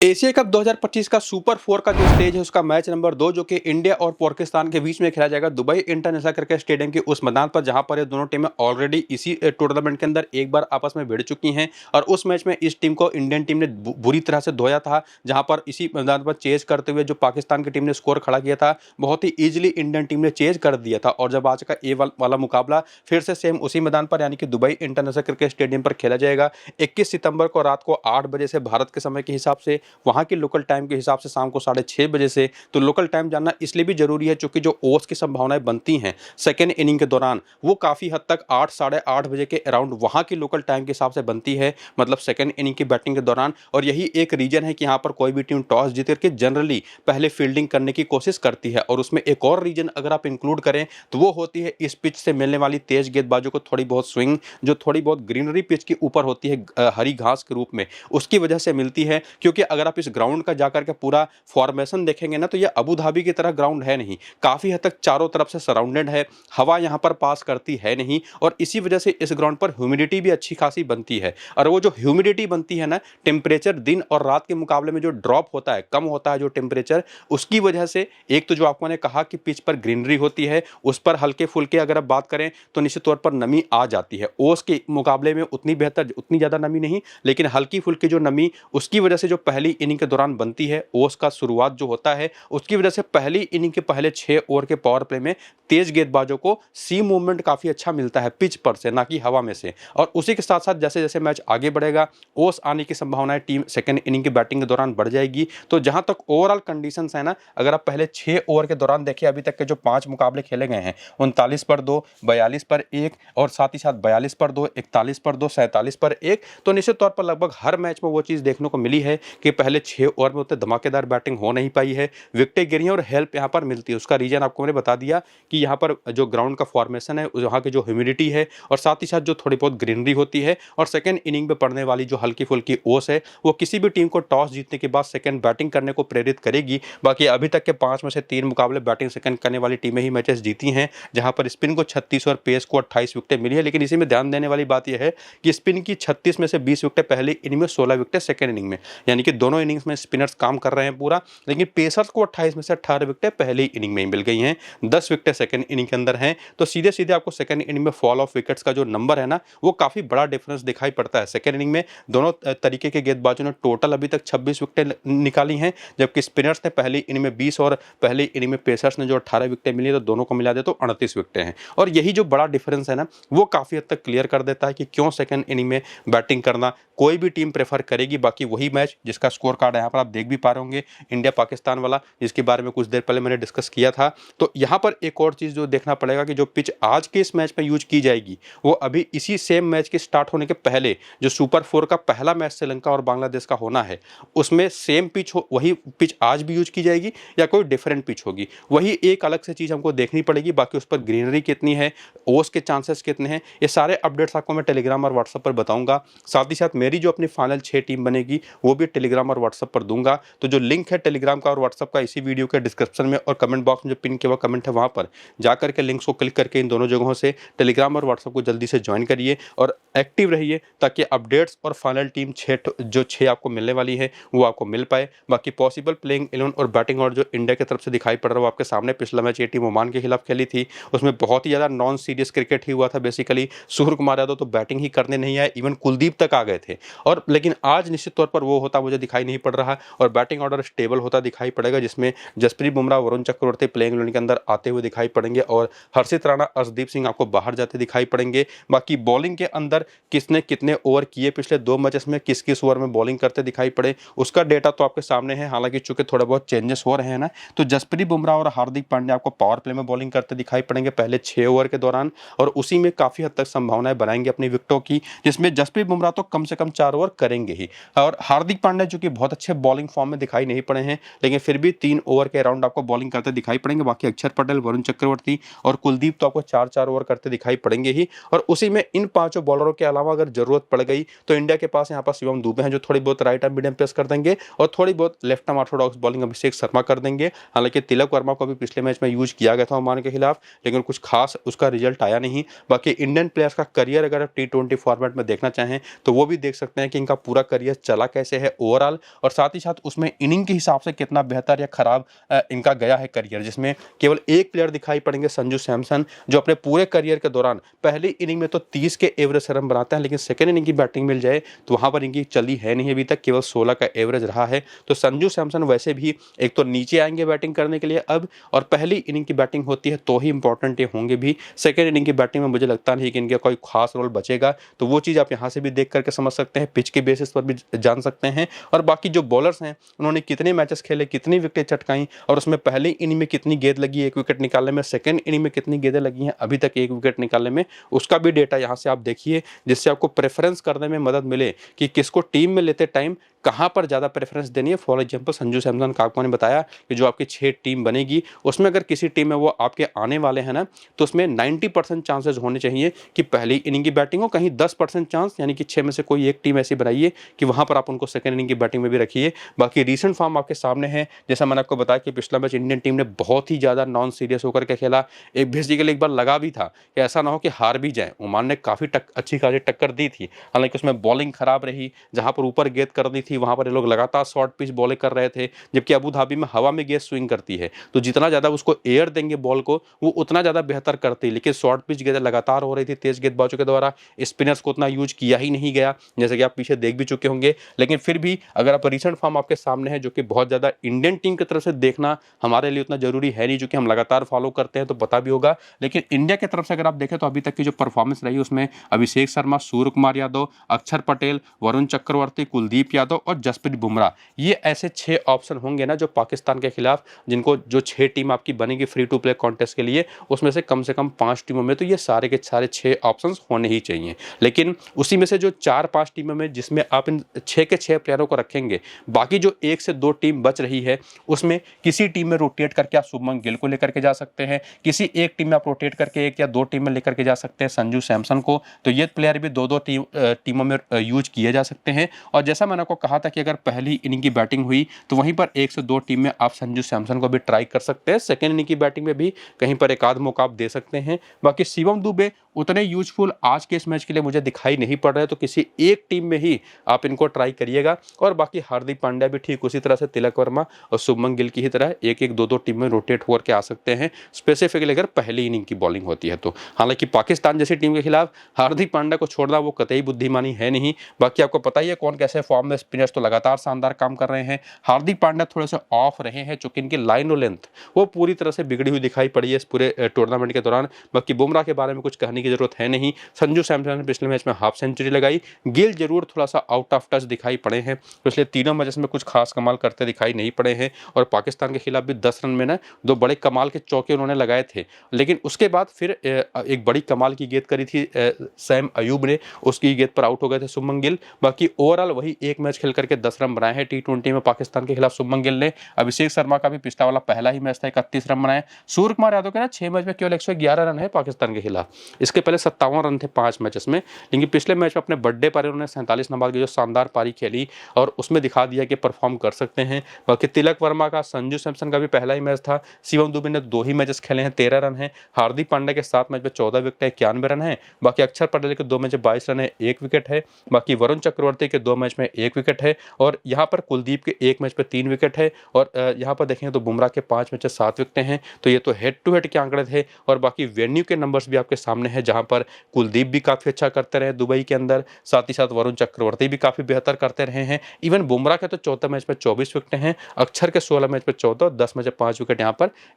Asia cup 2025 का super 4 का जो स्टेज है उसका मैच नंबर 2 जो कि इंडिया और पाकिस्तान के बीच में खेला जाएगा दुबई इंटरनेशनल क्रिकेट स्टेडियम के उस मैदान पर, जहां पर ये दोनों टीमें ऑलरेडी इसी टूर्नामेंट के अंदर एक बार आपस में भिड़ चुकी हैं। और उस मैच में इस टीम को इंडियन टीम ने बुरी तरह से धोया था, जहां पर इसी मैदान पर चेज करते हुए जो पाकिस्तान की टीम ने स्कोर खड़ा किया था, बहुत ही ईजिली इंडियन टीम ने चेज कर दिया था। और जब आज का ए वाला मुकाबला फिर से सेम उसी मैदान पर यानी कि दुबई इंटरनेशनल क्रिकेट स्टेडियम पर खेला जाएगा 21 सितंबर को रात को 8 बजे से भारत के समय के हिसाब से, वहां की लोकल टाइम के हिसाब से शाम को 6:30 बजे से। तो लोकल टाइम जानना इसलिए भी जरूरी है क्योंकि जो ओवर्स की संभावनाएं बनती हैं सेकेंड इनिंग के दौरान, वो काफी हद तक 8 8:30 बजे के अराउंड वहां की लोकल टाइम के हिसाब से बनती है, मतलब सेकेंड इनिंग की बैटिंग के दौरान। और यही एक रीजन है कि यहाँ पर कोई भी टीम टॉस जीत करके जनरली पहले फील्डिंग करने की कोशिश करती है। और उसमें एक और रीजन अगर आप इंक्लूड करें तो वो होती है इस पिच से मिलने वाली तेज गेंदबाजों को थोड़ी बहुत स्विंग, जो थोड़ी बहुत ग्रीनरी पिच के ऊपर होती है हरी घास के रूप में, उसकी वजह से मिलती है। क्योंकि अगर आप इस ग्राउंड का जाकर के पूरा फॉर्मेशन देखेंगे ना, तो ये अबू धाबी की तरह ग्राउंड है नहीं, काफी हद तक चारों तरफ से सराउंडेड है, हवा यहां पर पास करती है नहीं। और इसी वजह से इस ग्राउंड पर ह्यूमिडिटी भी अच्छी खासी बनती है। और वो जो ह्यूमिडिटी बनती है ना, टेम्परेचर दिन और रात के मुकाबले में जो ड्रॉप होता है, कम होता है जो टेम्परेचर, उसकी वजह से एक तो जो आपको ने कहा कि पिच पर ग्रीनरी होती है, उस पर हल्के फुल्के अगर आप बात करें तो निश्चित तौर पर नमी आ जाती है। ओस के मुकाबले में उतनी बेहतर, उतनी ज्यादा नमी नहीं, लेकिन हल्की फुल्की जो नमी उसकी वजह से जो पहली इनिंग के दौरान बनती है, ओस का शुरुआत जो होता है उसकी वजह से पहली इनिंग के पहले 6 ओवर के पावर प्ले में तेज गेंदबाजों को सी मूवमेंट काफी अच्छा मिलता है पिच पर से, ना कि हवा में से। और उसी के साथ साथ जैसे जैसे मैच आगे बढ़ेगा, ओस आने की संभावनाएं टीम सेकंड इनिंग की बैटिंग के दौरान बढ़ जाएगी। तो जहां तक ओवरऑल कंडीशंस है ना, अगर आप पहले 6 ओवर के दौरान देखिए, अभी तक के जो 5 मुकाबले खेले गए हैं, 39 पर 2, 42 पर 1 और साथ ही साथ 42 पर 2, 41 पर 2, 47 पर 1, तो निश्चित तौर पर लगभग हर मैच में वो चीज देखने को मिली है कि पहले 6 ओवर में उतने धमाकेदार बैटिंग हो नहीं पाई है, विकेटें गिरी हैं और हेल्प यहां पर मिलती है। उसका रीजन आपको मैंने बता दिया कि यहां पर जो ग्राउंड का फॉर्मेशन है, वहां की जो ह्यूमिडिटी है और साथ ही साथ जो थोड़ी बहुत ग्रीनरी होती है, और सेकंड इनिंग में पड़ने वाली जो हल्की फुल्की ओस है, वो किसी भी टीम को टॉस जीतने के बाद सेकंड बैटिंग करने को प्रेरित करेगी। बाकी अभी तक के 5 में से 3 मुकाबले बैटिंग सेकंड करने वाली टीमें ही मैचेस जीती हैं, जहां पर स्पिन को 36 और पेस को 28 विकेटें मिली है। लेकिन इसी में ध्यान देने वाली बात यह है कि स्पिन की 36 में से 20 विकेटें पहली इनिंग में, 16 विकेटें सेकंड इनिंग में, यानी कि दोनों इनिंग्स में स्पिनर्स काम कर रहे हैं पूरा। लेकिन पेसर्स को 28 में से 18 विकेटें पहली इनिंग में ही मिल गई हैं, 10 विकेटें सेकंड इनिंग के अंदर हैं। तो सीधे सीधे आपको सेकंड इनिंग में फॉल ऑफ विकेट्स का जो नंबर है ना, वो काफी बड़ा डिफरेंस दिखाई पड़ता है। सेकंड इनिंग में दोनों तरीके के गेंदबाजों ने टोटल अभी तक 26 विकेटें निकाली हैं, जबकि स्पिनर्स ने पहली इनिंग में 20 और पहली इनिंग में पेसर्स ने जो 18 विकेटें मिली, तो दोनों को मिला दे तो 29 विकेटें हैं। और यही जो बड़ा डिफरेंस है ना, वो काफी हद तक क्लियर कर देता है कि क्यों सेकंड इनिंग में बैटिंग करना कोई भी टीम प्रेफर करेगी। बाकी वही मैच जिसका स्कोर कार्ड यहाँ पर आप देख भी पा रहे होंगे, इंडिया पाकिस्तान वाला, जिसके बारे में कुछ देर पहले मैंने डिस्कस किया था। तो यहाँ पर एक और चीज जो देखना पड़ेगा कि जो पिच आज के इस मैच में यूज की जाएगी, वो अभी इसी सेम मैच के स्टार्ट होने के पहले जो सुपर 4 का पहला मैच श्रीलंका और बांग्लादेश का होना है, उसमें सेम पिच हो, वही पिच आज भी यूज की जाएगी या कोई डिफरेंट पिच होगी, वही एक अलग से चीज हमको देखनी पड़ेगी। बाकी उस पर ग्रीनरी कितनी है, ओस के चांसेस कितने हैं, ये सारे अपडेट्स आपको मैं टेलीग्राम और व्हाट्सएप पर बताऊंगा। साथ ही साथ मेरी जो अपनी फाइनल 6 टीम बनेगी, वो भी टेलीग्राम और व्हाट्सएप पर दूंगा। तो जो लिंक है टेलीग्राम का और व्हाट्सएप का, इसी वीडियो के डिस्क्रिप्शन में और कमेंट बॉक्स में जो पिन किया हुआ कमेंट है, वहां पर जाकर के लिंक्स को क्लिक करके इन दोनों जगहों से टेलीग्राम और व्हाट्सएप को जल्दी से ज्वाइन करिए और एक्टिव रहिए, ताकि अपडेट्स और फाइनल टीम 6 आपको मिलने वाली है वो आपको मिल पाए। बाकी पॉसिबल प्लेइंग 11 और बैटिंग और जो इंडिया की तरफ से दिखाई पड़ रहा है, वो आपके सामने। पिछला मैच ये टीम ओमान के खिलाफ खेली थी, उसमें बहुत ही ज्यादा नॉन सीरियस क्रिकेट ही हुआ था। बेसिकली सूर्य कुमार यादव तो बैटिंग ही करने नहीं आए, इवन कुलदीप तक आ गए थे। और लेकिन आज निश्चित तौर पर वो होता मुझे दिखाई नहीं पड़ रहा, और बैटिंग ऑर्डर स्टेबल होता दिखाई पड़ेगा, जिसमें जसप्रीत बुमराह, वरुण चक्रवर्ती प्लेइंग 11 के अंदर आते हुए दिखाई पड़ेंगे और हर्षित राणा, अर्शदीप सिंह आपको बाहर जाते दिखाई पड़ेंगे। बाकी बॉलिंग के अंदर किसने कितने ओवर किए पिछले 2 मैचेस में, किस किस ओवर में बॉलिंग करते दिखाई पड़े, उसका डेटा तो आपके सामने है। हालांकि चूंकि थोड़े बहुत चेंजेस हो रहे हैं ना, तो जसप्रीत बुमराह और हार्दिक पांड्या आपको पावर प्ले में बॉलिंग करते दिखाई पड़ेंगे पहले 6 ओवर के दौरान, और उसी में काफी हद तक संभावनाएं बनाएंगे अपनी विकेटों की, जिसमें जसप्रीत बुमराह तो कम से कम 4 ओवर करेंगे ही। और हार्दिक पांड्या जो कि बहुत अच्छे बॉलिंग फॉर्म में दिखाई नहीं पड़े हैं, लेकिन फिर भी 3 ओवर के अराउंड आपको बॉलिंग करते दिखाई पड़ेंगे। बाकी अक्षर पटेल, वरुण चक्रवर्ती और कुलदीप तो आपको 4-4 ओवर करते दिखाई पड़ेंगे ही। और उसी में इन 5 बॉलरों के अलावा अगर जरूरत पड़ गई तो इंडिया के पास यहाँ पर शिवम दुबे हैं, जो थोड़ी बहुत राइट आर्म मीडियम पेस कर देंगे, और थोड़ी बहुत left arm Orthodox bowling Abhishek Sharma कर देंगे। हालांकि तिलक वर्मा को भी पिछले मैच में यूज किया गया था ओमान के खिलाफ, लेकिन कुछ खास उसका रिजल्ट आया नहीं। बाकी इंडियन प्लेयर्स का करियर अगर आप T20 फॉर्मेट में देखना चाहें तो वो भी देख सकते हैं कि इनका पूरा करियर चला कैसे है, ओवरऑल साल, और साथ ही साथ उसमें इनिंग के हिसाब से कितना बेहतर या खराब इनका गया है करियर, जिसमें केवल एक प्लेयर दिखाई पड़ेंगे संजू सैमसन, जो अपने पूरे करियर के दौरान पहली इनिंग में तो 30 के एवरेज से रन बनाते हैं, लेकिन सेकेंड इनिंग की बैटिंग मिल जाए तो वहां पर इनकी चली है नहीं अभी तक, केवल 16 का एवरेज रहा है। तो संजू सैमसन वैसे भी एक तो नीचे आएंगे बैटिंग करने के लिए अब, और पहली इनिंग की बैटिंग होती है तो ही इंपॉर्टेंट ये होंगे भी। सेकेंड इनिंग की बैटिंग में मुझे लगता नहीं कि इनका कोई खास रोल बचेगा, तो वो चीज़ आप यहाँ से भी देख करके समझ सकते हैं, पिच के बेसिस पर भी जान सकते हैं। और बाकी जो बॉलर्स हैं उन्होंने कितने मैचेस खेले, कितनी विकेट चटकाई, और उसमें पहली इनिंग में कितनी गेंद लगी एक विकेट निकालने में, सेकेंड इनिंग में कितनी गेंदें लगी हैं अभी तक एक विकेट निकालने में, उसका भी डेटा यहाँ से आप देखिए, जिससे आपको प्रेफरेंस करने में मदद मिले कि किसको टीम में लेते टाइम कहाँ पर ज़्यादा प्रेफरेंस देनी है। फॉर एग्जांपल संजू सैमसन का आपको ने बताया कि जो आपकी 6 टीम बनेगी उसमें अगर किसी टीम में वो आपके आने वाले हैं ना, तो उसमें 90% चांसेस होने चाहिए कि पहली इनिंग की बैटिंग हो, कहीं 10% चांस, यानी कि 6 में से कोई एक टीम ऐसी बनाइए कि वहाँ पर आप उनको सेकेंड इनिंग की बैटिंग में भी रखिए। बाकी रीसेंट फॉर्म आपके सामने है, जैसा मैंने आपको बताया कि पिछला मैच इंडियन टीम ने बहुत ही ज़्यादा नॉन सीरियस होकर के खेला, एक बेसिकली एक बार लगा भी था कि ऐसा ना हो कि हार भी जाए। ओमान ने काफ़ी अच्छी खासी टक्कर दी थी, हालांकि उसमें बॉलिंग खराब रही, जहाँ पर ऊपर गेंद कर दी थी वहाँ पर ये लोग लगातार शॉर्ट पिच बॉलिंग कर रहे थे, जबकि अबू धाबी में हवा में गेंद स्विंग करती है, तो जितना ज़्यादा उसको एयर देंगे बॉल को वो उतना ज़्यादा बेहतर करती है। लेकिन शॉर्ट पिच गेंदें लगातार हो रही थी, तेज गेंदबाजों के द्वारा स्पिनर्स को उतना यूज किया ही नहीं गया, जैसे कि आप पीछे देख भी चुके होंगे। लेकिन फिर भी अगर आप रिसेंट फॉर्म आपके सामने है, जो कि बहुत ज़्यादा इंडियन टीम की तरफ से देखना हमारे लिए उतना जरूरी है नहीं, जो कि हम लगातार फॉलो करते हैं तो पता भी होगा, लेकिन इंडिया की तरफ से अगर आप देखें तो अभी तक की जो परफॉर्मेंस रही उसमें अभिषेक शर्मा, सूर्य कुमार यादव, अक्षर पटेल, वरुण चक्रवर्ती, कुलदीप यादव और जसप्रीत बुमराह, ये ऐसे 6 ऑप्शन होंगे ना जो पाकिस्तान के खिलाफ, जिनको जो 6 टीम आपकी बनेगी फ्री टू प्ले कॉन्टेस्ट के लिए, उसमें से कम 5 टीमों में तो ये सारे के सारे 6 ऑप्शंस होने ही चाहिए। लेकिन उसी में से जो 4-5 टीमों में जिसमें आप इन 6 के 6 प्लेयरों को रखेंगे, बाकी जो 1 से 2 टीम बच रही है उसमें किसी टीम में रोटेट करके आप शुभमन गिल को लेकर के जा सकते हैं, किसी एक टीम में आप रोटेट करके 1 या 2 टीम में लेकर के जा सकते हैं संजू सैमसन को, तो ये प्लेयर भी 2-2 टीमों में यूज किए जा सकते हैं। और जैसा मैंने आपको कहा था कि अगर पहली इनिंग की बैटिंग हुई तो वहीं पर 1 से 2 टीम में आप संजू सैमसन को भी ट्राई कर सकते हैं, सेकेंड इनिंग की बैटिंग में भी कहीं पर एक आध मौका आप दे सकते हैं। बाकी शिवम दुबे उतने यूजफुल आज के इस मैच के लिए मुझे दिखाई नहीं पड़ रहे, तो किसी एक टीम में ही आप इनको ट्राई करिएगा। और बाकी हार्दिक पांड्या भी ठीक उसी तरह से तिलक वर्मा और शुभमन गिल की ही तरह 1-1, 2-2 टीम में रोटेट होकर के आ सकते हैं, स्पेसिफिकली अगर पहली इनिंग की बॉलिंग होती है तो। हालांकि पाकिस्तान जैसी टीम के खिलाफ हार्दिक पांड्या को छोड़ना वो कतई बुद्धिमानी है नहीं। बाकी आपको पता ही है कौन कैसे फॉर्म में, स्पिनर्स तो लगातार शानदार काम कर रहे हैं, हार्दिक पांड्या थोड़े से ऑफ रहे हैं, चूंकि इनकी लाइन और लेंथ वो पूरी तरह से बिगड़ी हुई दिखाई पड़ी है इस पूरे टूर्नामेंट के दौरान। बाकी बुमराह के बारे में कुछ कहने की जरूरत है नहीं, संजू सैमसन ने पिछले मैच में हाफ सेंचुरी लगाई, गिल जरूर थोड़ा सा आउट ऑफ टच दिखाई पड़े हैं, पिछले तीनों मैचेस में कुछ खास कमाल करते दिखाई नहीं पड़े हैं। और पाकिस्तान के खिलाफ भी 10 रन में ना 2 बड़े कमाल के चौके उन्होंने लगाए थे, लेकिन उसके बाद फिर एक बड़ी कमाल की गेंद करी थी सैम अयूब ने, उसकी गेंद पर आउट हो गए थे शुभमन गिल। बाकी ओवरऑल वही एक मैच खेल करके 10 रन बनाए हैं T20 में पाकिस्तान के खिलाफ शुभमन गिल ने। अभिषेक शर्मा का भी पिछला वाला पहला ही मैच था, 31 रन बनाए। सूर्य कुमार यादव के ना 6 मैच में केवल 111 रन है पाकिस्तान के खिलाफ, इसके पहले 57 रन थे 5 मैचेस में, लेकिन पिछले मैच में अपने बर्थडे पर उन्होंने 47 नंबर की जो शानदार पारी खेली और उसमें दिखा दिया कि परफॉर्म कर सकते हैं। बाकी तिलक वर्मा का, संजू सैमसन का भी पहला ही मैच था, शिवम दुबे ने 2 ही मैचेस खेले हैं, 13 रन है। हार्दिक पांड्या के 7 मैच में 14 विकेट है, 91 रन है। बाकी अक्षर पटेल के 2 मैच में 22 रन है, 1 विकेट है। बाकी वरुण चक्रवर्ती के 2 मैच में 1 विकेट है, और यहाँ पर कुलदीप के 1 मैच में 3 विकेट है। और यहाँ पर देखेंगे तो बुमराह के 5 मैच में 7 विकेटें हैं, तो ये तो हेड टू हेड के आंकड़े थे। और बाकी वेन्यू के नंबर्स भी आपके सामने हैं, जहां पर कुलदीप भी काफी अच्छा करते रहे दुबई के अंदर, साथ ही साथ वरुण चक्रवर्ती भी काफी बेहतर करते रहे हैं। इवन बुमराह के तो 14 मैच में 24 विकेटें हैं, अक्षर के 16 मैच में 14, 10 मैच में 5 विकेट।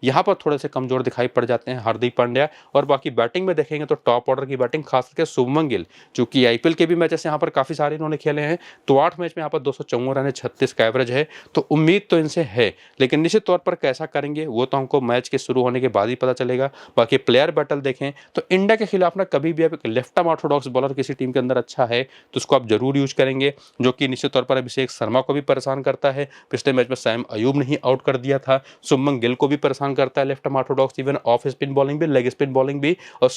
यहाँ पर थोड़े से कमजोर दिखाई पड़ जाते हैं हार्दिक पांड्या। और बाकी बैटिंग में देखेंगे तो टॉप ऑर्डर की बैटिंग, खास करके शुभमन गिल, चूंकि आईपीएल के भी मैचेस यहाँ पर काफी सारे इन्होंने खेले हैं, तो 8 मैच में यहाँ पर 254 रन है, 36 का एवरेज है, तो उम्मीद तो इनसे है। लेकिन निश्चित तौर पर कैसा करेंगे वो तो हमको मैच के शुरू होने के बाद ही पता चलेगा। बाकी प्लेयर बैटल देखें तो इंडिया के खिलाफ ना कभी भी आप एक लेफ्ट आर्म ऑर्थोडॉक्स बॉलर किसी टीम के अंदर अच्छा है तो उसको आप जरूर यूज करेंगे, जो कि निश्चित तौर पर अभिषेक शर्मा को भी परेशान करता है। पिछले मैच में सैम अयूब ने ही आउट कर दिया था, शुभमन गिल को भी परेशान करता है left arm Orthodox, even off spin bowling भी, लेग स्पिन बॉलिंग भी। और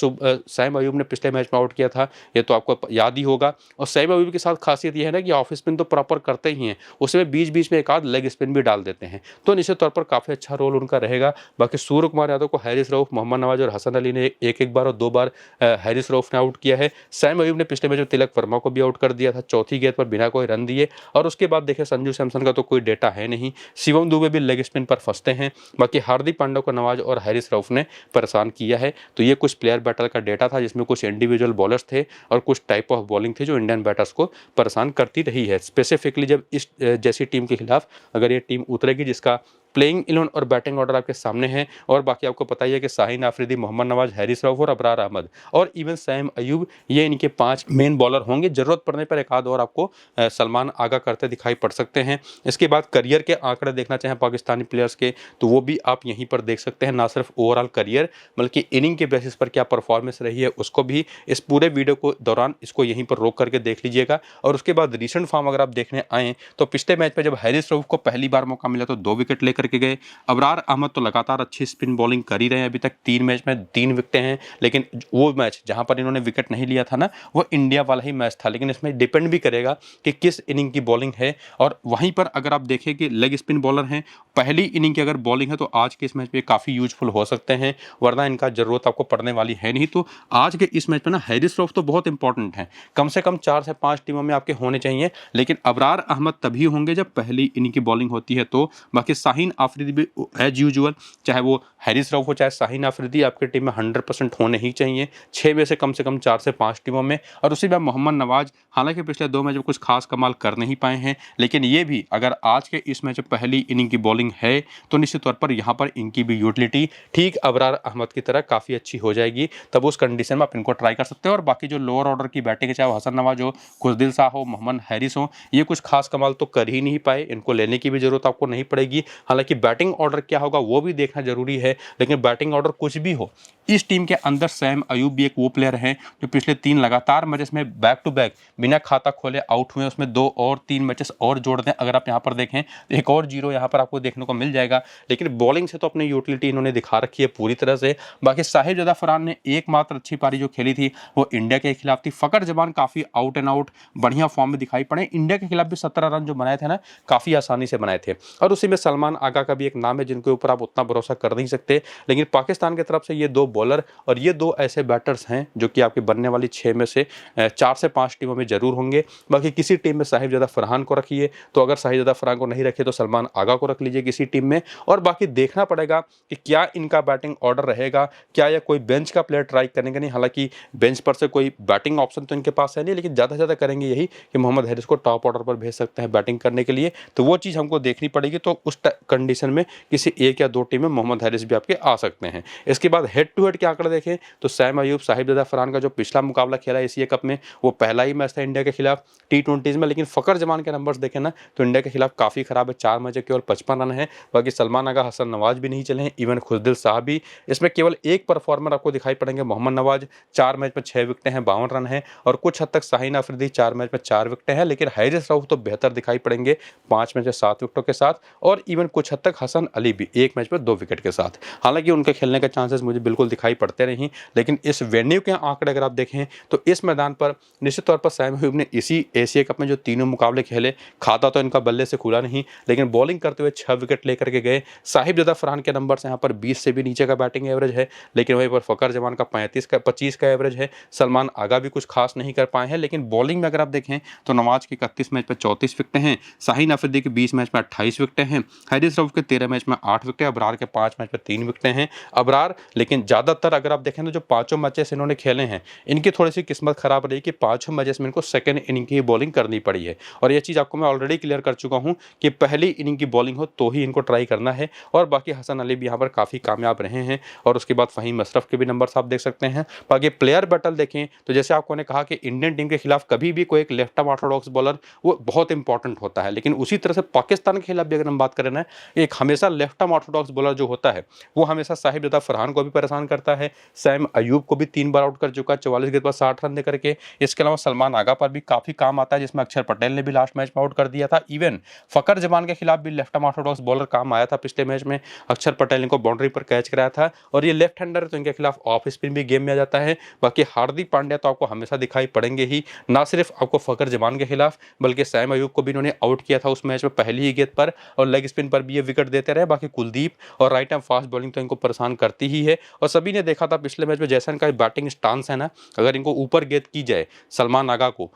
सैम अयूब ने पिछले मैच में आउट किया था, ये तो आपको याद ही होगा। और सैम अयूब के साथ खासियत यह है ना कि ऑफ स्पिन तो प्रॉपर करते ही हैं, उसमें बीच बीच में एक आध लेग स्पिन भी डाल देते हैं, तो निश्चित तौर पर काफी अच्छा रोल उनका रहेगा। बाकी सूर्य कुमार यादव को हैरिस रऊफ, मोहम्मद नवाज और हसन अली ने एक एक बार और 2 बार हैरिस रऊफ ने आउट किया है। सैम अयूब ने पिछले मैच में तिलक वर्मा को भी आउट कर दिया था चौथी गेंद पर बिना कोई रन दिए। और उसके बाद देखिए संजू सैमसन का तो कोई डेटा है नहीं, शिवम दुबे भी लेग स्पिन पर फंसते हैं। बाकी हार्दिक पांड्या को नवाज और हैरिस रऊफ ने परेशान किया है। तो ये कुछ प्लेयर बैटल का डेटा था जिसमें कुछ इंडिविजुअल बॉलर्स थे और कुछ टाइप ऑफ बॉलिंग थी जो इंडियन बैटर्स को परेशान करती रही है। स्पेसिफिकली जब इस जैसी टीम के खिलाफ अगर ये टीम उतरेगी जिसका प्लेइंग 11 और बैटिंग ऑर्डर आपके सामने है, और बाकी आपको पता ही है कि शाहीन आफरीदी, मोहम्मद नवाज, हैरिस रऊफ और अबरार अहमद और इवन सैम अयूब, ये इनके 5 मेन बॉलर होंगे। जरूरत पड़ने पर एक आध और आपको सलमान आगा करते दिखाई पड़ सकते हैं। इसके बाद करियर के आंकड़े देखना चाहें पाकिस्तानी प्लेयर्स के तो वो भी आप यहीं पर देख सकते हैं। ना सिर्फ ओवरऑल करियर बल्कि इनिंग के बेसिस पर क्या परफॉर्मेंस रही है उसको भी इस पूरे वीडियो को दौरान इसको यहीं पर रोक करके देख लीजिएगा। और उसके बाद रिसेंट फॉर्म अगर आप देखने आए तो पिछले मैच में जब हैरिस रऊफ को पहली बार मौका मिला तो 2 विकेट लेकर के गए। अबरार अहमद तो लगातार अच्छी स्पिन बॉलिंग कर ही रहे हैं, अभी तक 3 मैच में 3 विकेटें हैं। लेकिन वो मैच जहां पर इन्होंने विकेट नहीं लिया था ना, वो इंडिया वाला ही मैच था। लेकिन इसमें डिपेंड भी करेगा कि किस इनिंग की बॉलिंग है। और वहीं पर अगर आप देखें कि लेग स्पिन बॉलर हैं, पहली इनिंग की अगर बॉलिंग है तो आज के इस मैच में काफ़ी यूजफुल हो सकते हैं, वरना इनका जरूरत आपको पड़ने वाली है नहीं। तो आज के इस मैच में ना हैरिस रऊफ तो बहुत इंपॉर्टेंट है, कम से कम 4 से 5 टीमों में आपके होने चाहिए। लेकिन अबरार अहमद तभी होंगे जब पहली इनिंग की बॉलिंग होती है। तो बाकी शाहीन आफरीदी भी एज यूजुअल, चाहे वो हैरिस रऊफ हो चाहे शाहीन आफरीदी, आपकी टीम में 100% होने ही चाहिए, 6 में से कम 4 से 5 टीमों में। और उसी में मोहम्मद नवाज, हालांकि पिछले 2 मैच में कुछ खास कमाल कर नहीं पाए हैं, लेकिन ये भी अगर आज के इस मैच में पहली इनिंग की बॉलिंग है तो निश्चित तौर पर यहाँ पर इनकी भी यूटिलिटी ठीक अबरार अहमद की तरह काफ़ी अच्छी हो जाएगी। तब उस कंडीशन में आप इनको ट्राई कर सकते हो। और बाकी जो लोअर ऑर्डर की बैटिंग है, चाहे हसन नवाज हो, खुशदिल शाह हो, मोहम्मद हैरिस हो, ये कुछ खास कमाल तो कर ही नहीं पाए, इनको लेने की भी जरूरत आपको नहीं पड़ेगी। हालांकि बैटिंग ऑर्डर क्या होगा वो भी देखना जरूरी है, लेकिन बैटिंग ऑर्डर कुछ भी हो, इस टीम के अंदर सैम अयूब भी एक वो प्लेयर हैं जो पिछले 3 लगातार मैचेस में बैक टू बैक बिना खाता खोले आउट हुए। उसमें 2 और 3 मैचेस और जोड़ दें अगर आप यहाँ पर देखें तो एक और 0 यहाँ पर आपको देखने को मिल जाएगा। लेकिन बॉलिंग से तो अपनी यूटिलिटी इन्होंने दिखा रखी है पूरी तरह से। बाकी साहिबजादा फरहान ने एकमात्र अच्छी पारी जो खेली थी वो इंडिया के खिलाफ थी। फ़खर जमान काफ़ी आउट एंड आउट बढ़िया फॉर्म में दिखाई पड़े। इंडिया के खिलाफ भी 17 रन जो बनाए थे ना, काफ़ी आसानी से बनाए थे। और उसी में सलमान आगा का भी एक नाम है जिनके ऊपर आप उतना भरोसा कर नहीं सकते। लेकिन पाकिस्तान की तरफ से ये 2 बॉलर और ये 2 ऐसे बैटर्स हैं जो कि आपकी बनने वाली 6 में से 4 से 5 टीमों में जरूर होंगे। बाकी किसी टीम में साहिबजादा फरहान को रखिए, तो अगर साहिबजादा फरहान को नहीं रखे तो सलमान आगा को रख लीजिए किसी टीम में। और बाकी देखना पड़ेगा कि क्या इनका बैटिंग ऑर्डर रहेगा, क्या या कोई बेंच का प्लेयर ट्राई करेंगे नहीं। हालांकि बेंच पर से कोई बैटिंग ऑप्शन तो इनके पास है नहीं, लेकिन ज़्यादा से ज़्यादा करेंगे यही कि मोहम्मद हैरिस को टॉप ऑर्डर पर भेज सकते हैं बैटिंग करने के लिए। तो वो चीज़ हमको देखनी पड़ेगी। तो उस कंडीशन में किसी 1 या 2 टीम में मोहम्मद हैरिस भी आपके आ सकते हैं। इसके बाद हेड टू हेड के आंकड़े देखें तो सैम अयूब, साहिबजादा फरहान का जो पिछला मुकाबला खेला एशिया कप में वो पहला ही मैच था इंडिया के खिलाफ T20 में। लेकिन फ़खर जमान के नंबर्स देखें ना तो इंडिया के खिलाफ काफ़ी खराब है, 4 मैच केवल 55 रन है। बाकी सलमान आगा, हसन नवाज भी नहीं चले हैं, इवन खुशदिल शाह भी। इसमें केवल एक परफॉर्मर आपको दिखाई पड़ेंगे, मोहम्मद नवाज, 4 मैच में 6 विकेटें हैं, 52 रन है। और कुछ हद तक शाहीन आफरीदी 4 मैच में 4 विकेटें हैं। लेकिन हैरिस रऊफ तो बेहतर दिखाई पड़ेंगे 5 मैच में 7 विकेटों के साथ। और इवन कुछ हद तक हसन अली भी 1 मैच में 2 विकेट के साथ। हालांकि उनके खेलने के चांसेस मुझे बिल्कुल दिखाई पड़ते नहीं, लेकिन इस वेन्यू के आंकड़े अगर आप देखें तो इस मैदान पर निश्चित तौर पर सैम अयूब ने इसी एशिया कप में जो तीनों मुकाबले खेले, खाता तो इनका बल्ले से खुला नहीं, लेकिन बॉलिंग करते हुए 6 विकेट लेकर के गए। साहिबजादा फरहान के नंबर से यहाँ पर 20 से भी नीचे का बैटिंग एवरेज है, लेकिन वहीं पर फ़खर जमान का 25 का एवरेज है। सलमान आगा भी कुछ खास नहीं कर पाए हैं। लेकिन बॉलिंग में अगर आप देखें तो नवाज के 31 मैच में 34 विकेटें हैं, शाहीन आफरीदी के 20 मैच में 28 विकेटें हैं, हैरिस रऊफ के 13 मैच में 8 विकेटें, अबरार के 5 मैच में 3 विकेटें हैं। अबरार लेकिन ज़्यादातर अगर आप देखें तो जो 5 मैचेस इन्होंने खेले हैं इनकी थोड़ी सी किस्मत खराब रही कि 5 मैचेस में इनको सेकंड इनिंग की बॉलिंग करनी पड़ी है। और ये चीज़ आपको मैं ऑलरेडी क्लियर कर चुका हूँ कि पहली इनिंग की बॉलिंग हो तो ही इनको ट्राई करना है। और बाकी हसन अली भी यहाँ पर काफ़ी कामयाब रहे हैं। और उसके बाद फ़हीम अशरफ के भी नंबर्स आप देख सकते हैं। बाकी प्लेयर बैटल देखें तो जैसे आपको ने कहा कि इंडियन टीम के खिलाफ कभी भी कोई एक लेफ्ट आर्म ऑर्थोडॉक्स बॉलर वो बहुत इंपॉर्टेंट होता है, लेकिन उसी तरह से पाकिस्तान के खिलाफ भी अगर हम बात करें ना, एक हमेशा लेफ्ट आर्म ऑर्थोडॉक्स बॉलर जो होता है वो हमेशा साहिबजादा फरहान को भी परेशान करता है। सैम अयूब को भी 3 बार आउट कर चुका है 44 गेंद पर 60 रन देकर के। इसके अलावा सलमान आगा पर भी काफ़ी काम आता है, जिसमें अक्षर पटेल ने भी लास्ट मैच में आउट कर दिया था। इवन फ़खर जमान के खिलाफ भी लेफ्ट आर्म ऑर्थोडॉक्स बॉलर काम आया था पिछले मैच में, अक्षर पटेल इनको बाउंड्री पर कैच कराया था। और ये लेफ्ट हैंडर है तो इनके खिलाफ ऑफ स्पिन भी गेम में आ जाता है। बाकी हार्दिक पांड्या तो आपको हमेशा दिखाई पड़ेंगे ही, ना सिर्फ आपको फ़खर जमान के खिलाफ बल्कि सैम अयूब को भी इन्होंने आउट किया था उस मैच में पहली ही गेंद पर, और लेग स्पिन पर भी ये विकेट देते रहे। बाकी कुलदीप और राइट आर्म फास्ट बॉलिंग तो इनको परेशान करती ही है। और सभी ने देखा था पिछले मैच में जैसा इनका बैटिंग स्टांस है ना, अगर इनको ऊपर गेंद की जाए सलमान आगा को,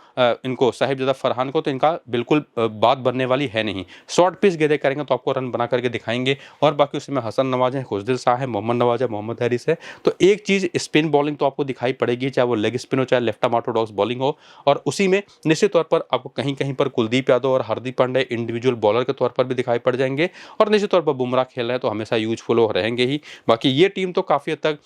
इनको साहिबजादा फरहान को, तो इनका बिल्कुल बात बनने वाली है नहीं। शॉर्ट पिच गेंदें करेंगे तो आपको रन बना करके दिखाएंगे। और बाकी उसमें हसन नवाज है, खुशदिल शाह है, मोहम्मद नवाज है, मोहम्मद हैरिस है। तो एक चीज़ स्पिन बॉलिंग तो आपको दिखाई पड़ेगी, चाहे वो लेग स्पिन हो चाहे लेफ्ट आर्म ऑर्थोडॉक्स बॉलिंग हो। और उसी में निश्चित तौर पर आपको कहीं कहीं पर कुलदीप यादव और हार्दिक पांड्या इंडिविजुअल बॉलर के तौर पर भी दिखाई पड़ जाएंगे। और निश्चित तौर पर बुमराह खेल रहे हैं तो हमेशा यूजफुल हो रहेंगे ही। बाकी ये टीम तो काफ़ी हद तक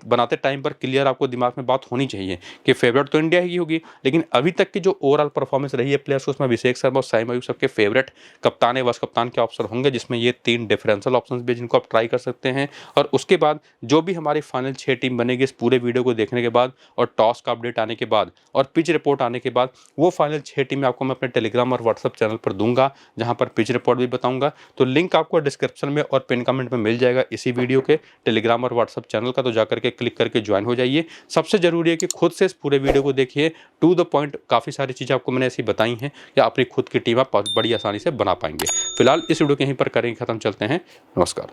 बनाते टाइम पर क्लियर आपको दिमाग में बात होनी चाहिए कि फेवरेट तो इंडिया ही होगी, लेकिन अभी तक की जो ओवरऑल परफॉर्मेंस रही है प्लेयर्स को, उसमें अभिषेक शर्मा और साइम अयूब सबके फेवरेट कप्तान है, वाइस कप्तान के ऑप्शन होंगे, जिसमें ये 3 डिफरेंशियल ऑप्शन भी जिनको आप ट्राई कर सकते हैं। और उसके बाद जो भी हमारी फाइनल 6 टीम बनेगी इस पूरे वीडियो को देखने के बाद और टॉस का अपडेट आने के बाद और पिच रिपोर्ट आने के बाद, वो फाइनल 6 टीमें आपको मैं अपने टेलीग्राम और व्हाट्सएप चैनल पर दूंगा, जहां पर पिच रिपोर्ट भी बताऊंगा। तो लिंक आपको डिस्क्रिप्शन में और पिन कमेंट में मिल जाएगा इसी वीडियो के, टेलीग्राम और व्हाट्सएप चैनल का। तो जाकर के क्लिक करके ज्वाइन हो जाइए। सबसे जरूरी है कि खुद से इस पूरे वीडियो को देखिए, टू द पॉइंट। काफ़ी सारी चीज़ें आपको मैंने ऐसी बताई हैं या अपनी खुद की टीम आप बड़ी आसानी से बना पाएंगे। फिलहाल इस वीडियो को यहीं पर करेंगे ख़त्म। चलते हैं, नमस्कार।